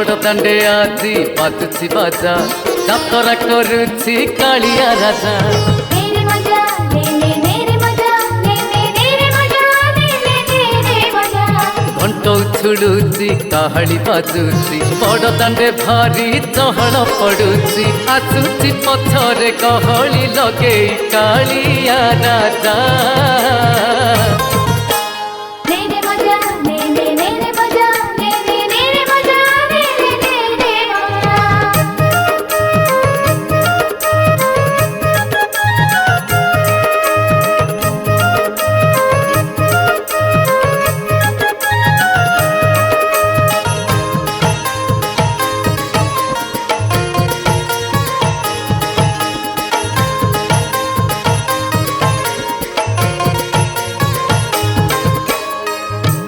बड़ दांडे आदि बाजुची बाजा जातरा करुची कालिया राजा घंट छुड़ुची काहली बाजुची बड़ दांडे भारी चहल पड़ुची आसुची पछरे कहली लगे कालिया राजा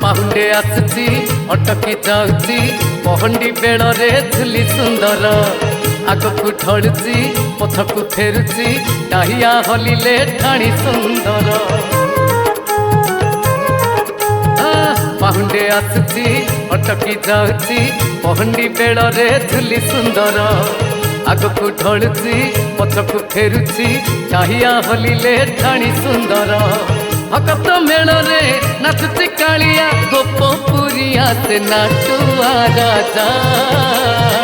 पाहुंडे आसुची अटकी जाउची पहंडी बेड़े झुली सुंदर आगकू ढलुची पथकू फेरुची टाहिया हलिले ठाणी सुंदर पाहुंडे आसुची अटकी जाउची पहंडी बेड़े झुली सुंदर आगकू ढलुची पथकू फेरुची टाहिया हलिले ठाणी सुंदर भगत मेलरे नाचुची कालिया गोपपुरिया से नाचुआ राजा।